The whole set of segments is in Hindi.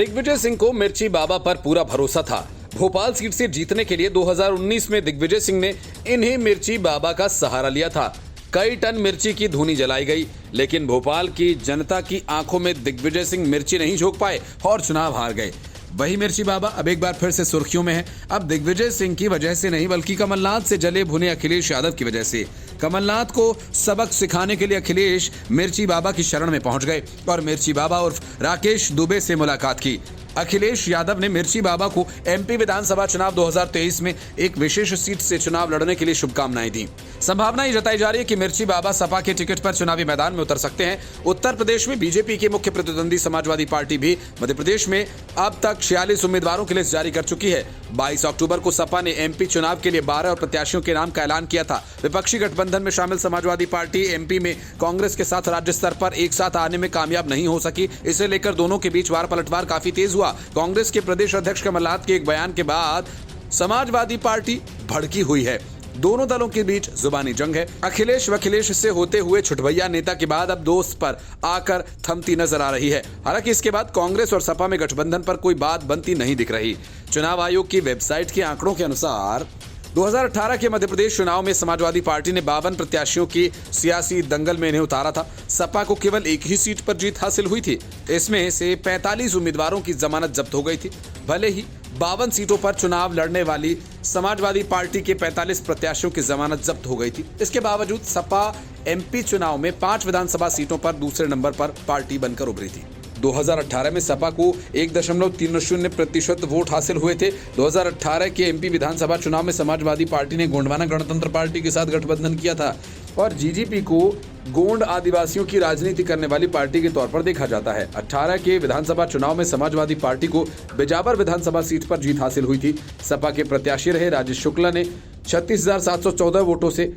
दिग्विजय सिंह को मिर्ची बाबा पर पूरा भरोसा था। भोपाल सीट से जीतने के लिए 2019 में दिग्विजय सिंह ने इन्हीं मिर्ची बाबा का सहारा लिया था। कई टन मिर्ची की धूनी जलाई गई, लेकिन भोपाल की जनता की आंखों में दिग्विजय सिंह मिर्ची नहीं झोंक पाए और चुनाव हार गए। वही मिर्ची बाबा अब एक बार फिर से सुर्खियों में है। अब दिग्विजय सिंह की वजह से नहीं, बल्कि कमलनाथ से जले भुने अखिलेश यादव की वजह से। कमलनाथ को सबक सिखाने के लिए अखिलेश मिर्ची बाबा की शरण में पहुंच गए और मिर्ची बाबा उर्फ राकेश दुबे से मुलाकात की। अखिलेश यादव ने मिर्ची बाबा को एमपी विधानसभा चुनाव 2023 में एक विशेष सीट से चुनाव लड़ने के लिए शुभकामनाएं दी। संभावना ये जताई जा रही है कि मिर्ची बाबा सपा के टिकट पर चुनावी मैदान में उतर सकते हैं। उत्तर प्रदेश में बीजेपी के मुख्य प्रतिद्वंदी समाजवादी पार्टी भी मध्य प्रदेश में अब तक 46 उम्मीदवारों की लिस्ट जारी कर चुकी है। 22 अक्टूबर को सपा ने एमपी चुनाव के लिए 12 प्रत्याशियों के नाम का ऐलान किया था। विपक्षी गठबंधन में शामिल समाजवादी पार्टी एमपी में कांग्रेस के साथ राज्य स्तर पर एक साथ आने में कामयाब नहीं हो सकी। इसे लेकर दोनों के बीच वार पलटवार काफी तेज हुआ। कांग्रेस के प्रदेश अध्यक्ष कमलनाथ के एक बयान के बाद समाजवादी पार्टी भड़की हुई है। दोनों दलों के बीच जुबानी जंग है। अखिलेश व अखिलेश से होते हुए छुटभैया नेता के बाद अब दोस्त पर आकर थमती नजर आ रही है। हालांकि इसके बाद कांग्रेस और सपा में गठबंधन पर कोई बात बनती नहीं दिख रही। चुनाव आयोग की वेबसाइट के आंकड़ों के अनुसार 2018 के मध्य प्रदेश चुनाव में समाजवादी पार्टी ने 52 प्रत्याशियों की सियासी दंगल में इन्हें उतारा था। सपा को केवल एक ही सीट पर जीत हासिल हुई थी। इसमें से 45 उम्मीदवारों की जमानत जब्त हो गई थी। भले ही 52 सीटों पर चुनाव लड़ने वाली समाजवादी पार्टी के 45 प्रत्याशियों की जमानत जब्त हो गई थी, इसके बावजूद सपा एमपी चुनाव में 5 विधानसभा सीटों पर दूसरे नंबर पर पार्टी बनकर उभरी थी। 2018 में सपा को 1.30% वोट हासिल हुए थे। 2018 के एमपी विधानसभा चुनाव में समाजवादी पार्टी ने गोंडवाना गणतंत्र पार्टी के साथ गठबंधन किया था और जीजीपी को गोंड आदिवासियों की राजनीति करने वाली पार्टी के तौर पर देखा जाता है। 18 के विधानसभा चुनाव में समाजवादी पार्टी को बिजावर विधानसभा सीट पर जीत हासिल हुई थी। सपा के प्रत्याशी रहे राजेश शुक्ला ने 36,714 वोटों से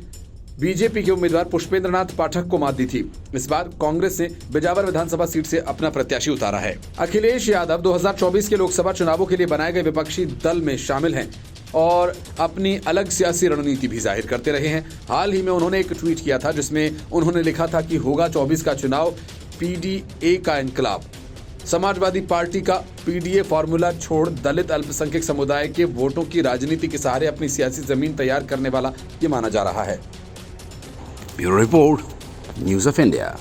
बीजेपी के उम्मीदवार पुष्पेंद्रनाथ पाठक को मात दी थी। इस बार कांग्रेस ने बिजावर विधानसभा सीट से अपना प्रत्याशी उतारा है। अखिलेश यादव 2024 के लोकसभा चुनावों के लिए बनाए गए विपक्षी दल में शामिल हैं और अपनी अलग सियासी रणनीति भी जाहिर करते रहे हैं। हाल ही में उन्होंने एक ट्वीट किया था जिसमें उन्होंने लिखा था कि होगा 24 का चुनाव, पीडीए का इनकलाब। समाजवादी पार्टी का पीडीए फॉर्मूला छोड़ दलित अल्पसंख्यक समुदाय के वोटों की राजनीति के सहारे अपनी सियासी जमीन तैयार करने वाला ये माना जा रहा है। Bureau report, news of India.